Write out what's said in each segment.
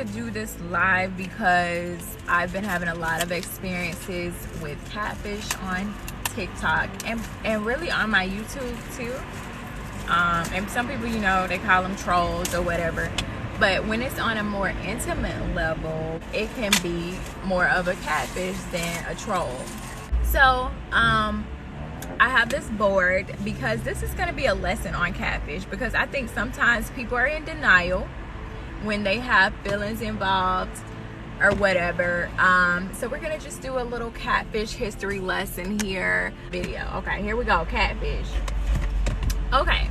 to do this live because I've been having a lot of experiences with catfish on TikTok and really on my YouTube too. And some people, you know, they call them trolls or whatever. But when it's on a more intimate level, it can be more of a catfish than a troll. So, I have this board because this is going to be a lesson on catfish, because I think sometimes people are in denial when they have feelings involved or whatever. So we're going to just do a little catfish history lesson here video. Okay, here we go. Catfish. Okay,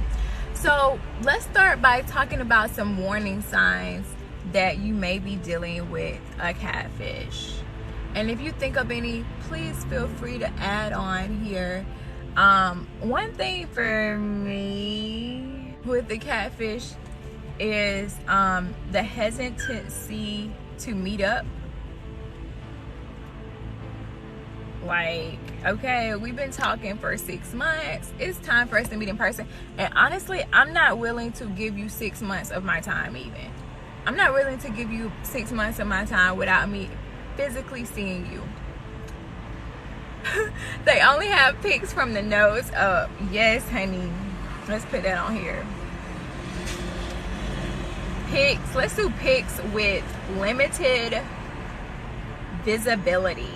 so let's start by talking about some warning signs that you may be dealing with a catfish. And if you think of any, please feel free to add on here. One thing for me with the catfish is the hesitancy to meet up. Like, okay, we've been talking for 6 months, it's time for us to meet in person. And honestly, I'm not willing to give you 6 months of my time. Even I'm not willing to give you 6 months of my time without me physically seeing you. They only have pics from the nose up. Yes, honey, let's put that on here. Pics, let's do pics with limited visibility.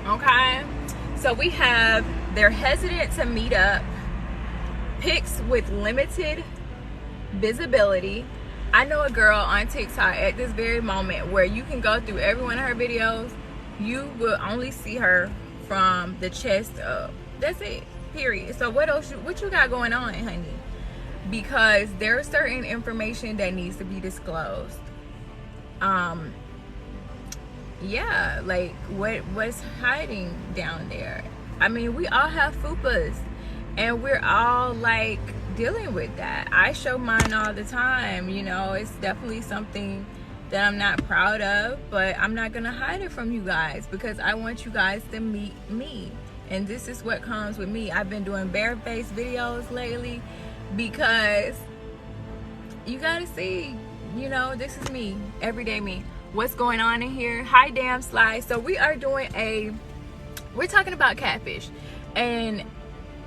Okay, so we have they're hesitant to meet up, pics with limited visibility. I know a girl on TikTok at this very moment where you can go through every one of her videos, you will only see her from the chest up. That's it, period. So what else, what you got going on, honey? Because there's certain information that needs to be disclosed. Yeah, like what's hiding down there? I mean, we all have fupas and we're all like dealing with that. I show mine all the time, you know. It's definitely something that I'm not proud of, but I'm not gonna hide it from you guys because I want you guys to meet me. And this is what comes with me. I've been doing barefaced videos lately because you gotta see, you know, this is me, everyday me. What's going on in here? Hi, damn Sly. So we're talking about catfish, and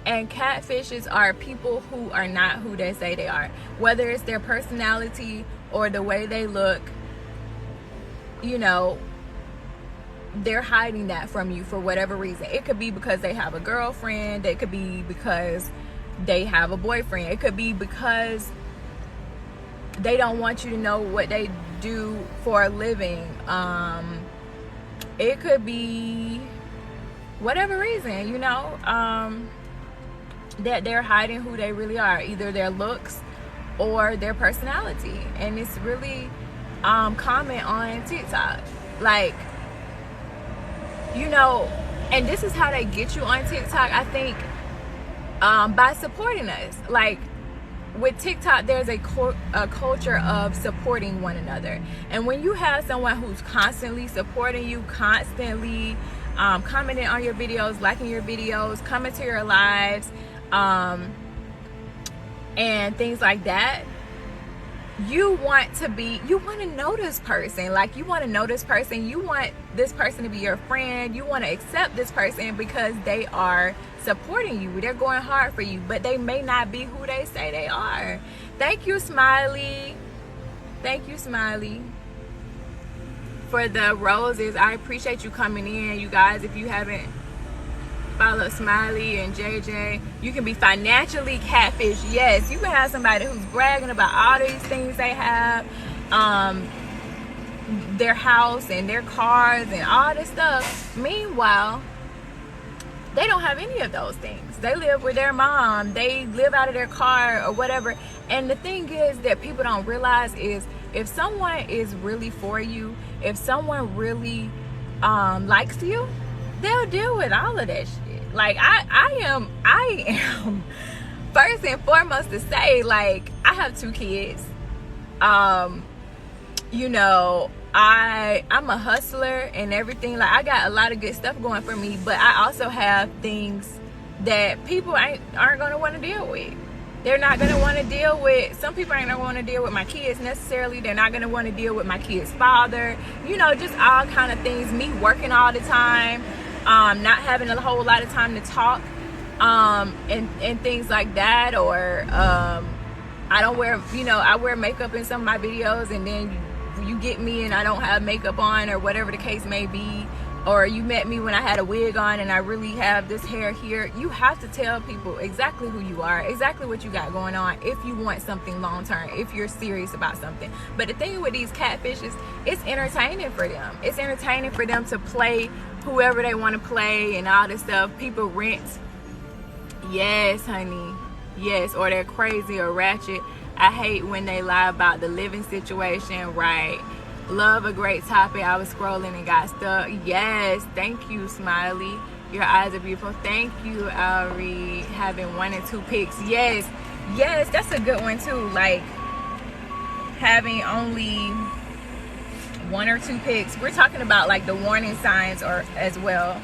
catfishes are people who are not who they say they are. Whether it's their personality or the way they look, you know, they're hiding that from you for whatever reason. It could be because they have a girlfriend. It could be because they have a boyfriend. It could be because they don't want you to know what they do for a living. It could be whatever reason, you know, that they're hiding who they really are, either their looks or their personality. And it's really common on TikTok, like, you know. And this is how they get you on TikTok, I think, by supporting us. Like with TikTok, there's a culture of supporting one another. And when you have someone who's constantly supporting you, constantly commenting on your videos, liking your videos, coming to your lives, and things like that, you want to know this person. Like, you want to know this person. You want this person to be your friend. You want to accept this person because they are supporting you. They're going hard for you, but they may not be who they say they are. Thank you, Smiley. Thank you, Smiley, for the roses. I appreciate you coming in, you guys. If you haven't followed Smiley and JJ, you can be financially catfish. Yes, you can have somebody who's bragging about all these things they have, their house and their cars and all this stuff. Meanwhile, they don't have any of those things. They live with their mom, they live out of their car or whatever. And the thing is that people don't realize is, if someone is really for you, if someone really likes you, they'll deal with all of that shit. Like, I am first and foremost to say, like, I have 2 kids. You know, I'm a hustler and everything. Like, I got a lot of good stuff going for me, but I also have things that people aren't gonna want to deal with. They're not going to want to deal with, some people ain't going to want to deal with my kids necessarily. They're not going to want to deal with my kid's father. You know, just all kind of things. Me working all the time, not having a whole lot of time to talk, and things like that. Or I don't wear, you know, I wear makeup in some of my videos, and then you get me and I don't have makeup on, or whatever the case may be. Or you met me when I had a wig on and I really have this hair here. You have to tell people exactly who you are, exactly what you got going on, if you want something long term, if you're serious about something. But the thing with these catfishes, it's entertaining for them. It's entertaining for them to play whoever they want to play and all this stuff. People rent. Yes, honey. Yes, or they're crazy or ratchet. I hate when they lie about the living situation, right? Love a great topic. I was scrolling and got stuck. Yes, thank you, Smiley. Your eyes are beautiful. Thank you, Ari. Having 1 and 2 pics. Yes, yes, that's a good one too. Like having only 1 or 2 pics. We're talking about like the warning signs or as well.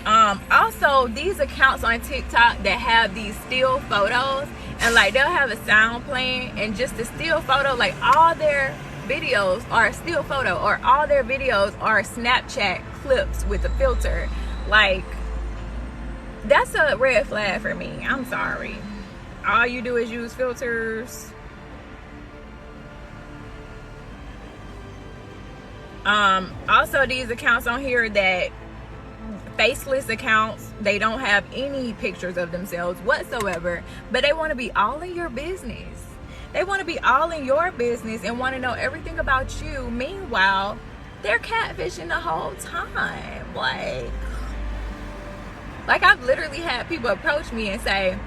Also, these accounts on TikTok that have these still photos, and like they'll have a sound playing and just the still photo, like all their videos are a still photo, or all their videos are Snapchat clips with a filter. Like, that's a red flag for me. I'm sorry. All you do is use filters. Also, these accounts on here that faceless accounts, they don't have any pictures of themselves whatsoever, but they want to be all in your business. They want to be all in your business and want to know everything about you. Meanwhile, they're catfishing the whole time. Like I've literally had people approach me and say,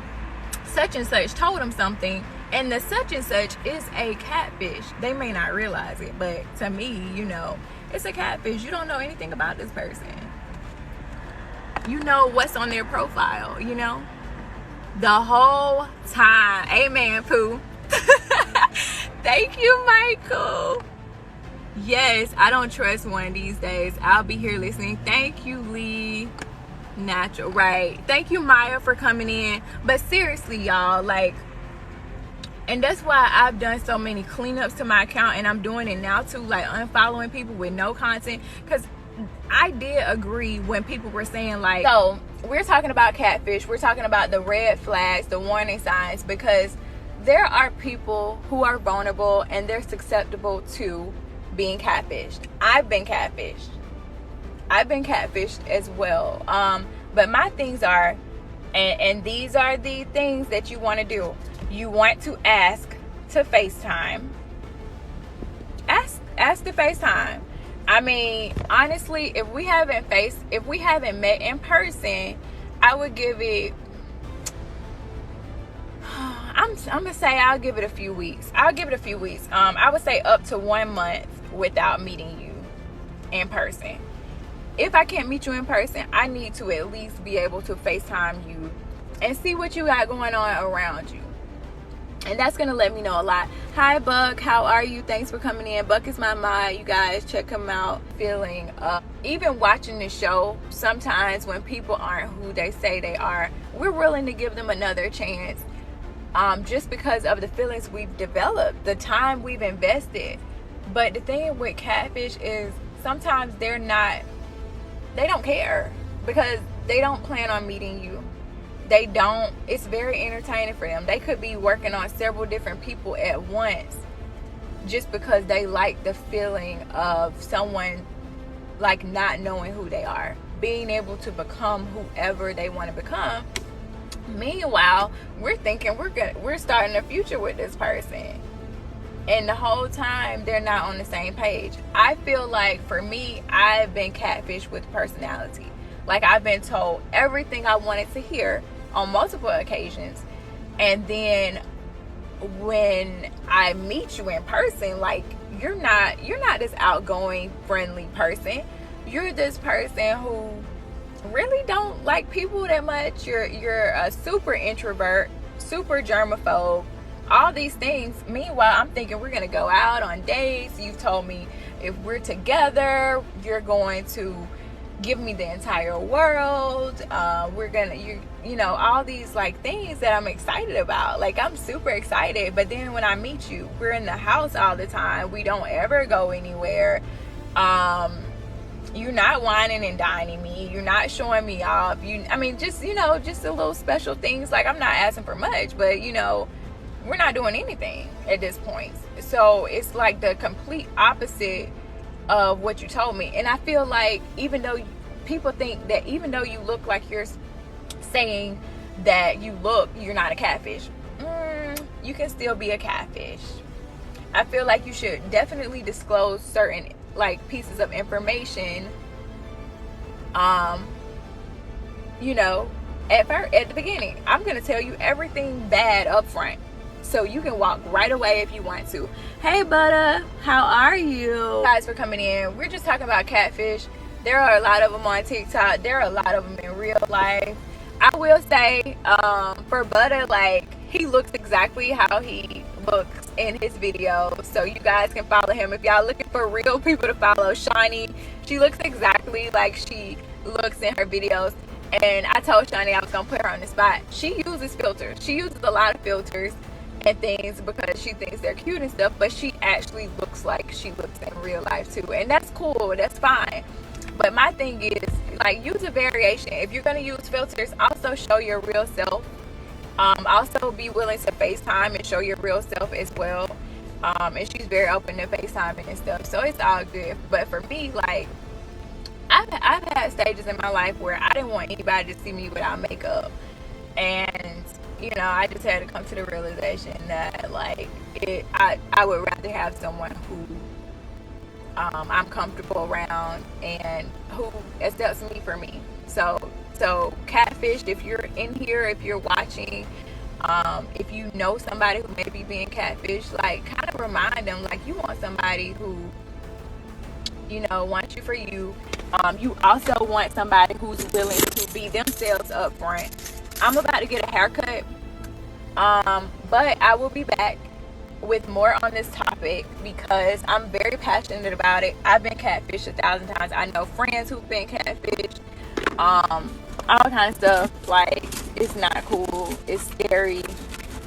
such and such told them something, and the such and such is a catfish. They may not realize it, but to me, you know, it's a catfish. You don't know anything about this person. You know what's on their profile, you know? The whole time. Amen, Pooh. Thank you, Michael. Yes, I don't trust one these days. I'll be here listening. Thank you, Lee. Natural, right? Thank you, Maya, for coming in. But seriously, y'all, like, and that's why I've done so many cleanups to my account, and I'm doing it now too, like unfollowing people with no content. Because I did agree when people were saying, like, so we're talking about catfish, we're talking about the red flags, the warning signs, because there are people who are vulnerable and they're susceptible to being catfished. I've been catfished as well. But my things are, and these are the things that you want to do. You want to ask to FaceTime. Ask to FaceTime. I mean, honestly, if we haven't met in person, I would give it, I'm gonna say I'll give it a few weeks. I would say up to 1 month without meeting you in person. If I can't meet you in person, I need to at least be able to FaceTime you and see what you got going on around you. And that's gonna let me know a lot. Hi, Buck, how are you? Thanks for coming in. Buck is my mod, you guys, check him out. Feeling even watching the show, sometimes when people aren't who they say they are, we're willing to give them another chance, just because of the feelings we've developed, the time we've invested. But the thing with catfish is sometimes they don't care, because they don't plan on meeting you. They don't. It's very entertaining for them. They could be working on several different people at once just because they like the feeling of someone like not knowing who they are, being able to become whoever they want to become. Meanwhile, we're thinking we're starting a future with this person, and the whole time they're not on the same page. I feel like for me, I've been catfished with personality. Like, I've been told everything I wanted to hear on multiple occasions, and then when I meet you in person, like, you're not this outgoing, friendly person. You're this person who really don't like people that much. You're a super introvert, super germaphobe, all these things. Meanwhile, I'm thinking we're gonna go out on dates. You've told me if we're together, you're going to give me the entire world. We're gonna, you know, all these like things that I'm excited about. Like, I'm super excited. But then when I meet you, we're in the house all the time. We don't ever go anywhere. You're not whining and dining me. You're not showing me off. I mean, just, you know, just a little special things. Like, I'm not asking for much, but, you know, we're not doing anything at this point. So it's like the complete opposite of what you told me. And I feel like, even though people think that even though you look like you're saying that you're not a catfish, you can still be a catfish. I feel like you should definitely disclose certain like pieces of information, you know, at the beginning. I'm gonna tell you everything bad up front, so you can walk right away if you want to. Hey Butter, how are you guys for coming in? We're just talking about catfish. There are a lot of them on TikTok. There are a lot of them in real life. I will say, for Butter, like, he looks exactly how he looks in his videos, so you guys can follow him if y'all looking for real people to follow. Shani, she looks exactly like she looks in her videos. And I told Shani I was gonna put her on the spot. She uses filters. She uses a lot of filters and things because she thinks they're cute and stuff, but she actually looks like she looks in real life too, and that's cool, that's fine. But my thing is, like, use a variation. If you're gonna use filters, also show your real self. Also be willing to FaceTime and show your real self as well. And she's very open to FaceTiming and stuff, so it's all good. But for me, like, I've had stages in my life where I didn't want anybody to see me without makeup, and you know, I just had to come to the realization that, like, I would rather have someone who I'm comfortable around and who accepts me for me. So catfish, if you're in here, if you're watching, if you know somebody who may be being catfish, like, kind of remind them, like, you want somebody who, you know, wants you for you. You also want somebody who's willing to be themselves up front. I'm about to get a haircut, but I will be back with more on this topic because I'm very passionate about it. I've been catfished 1,000 times. I know friends who've been catfished, all kind of stuff. Like, it's not cool. It's scary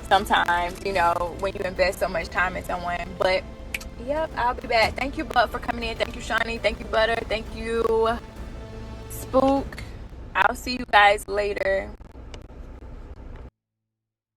sometimes, you know, when you invest so much time in someone. But yep, I'll be back. Thank you, Bud, for coming in. Thank you, Shani. Thank you, Butter. Thank you, Spook. I'll see you guys later.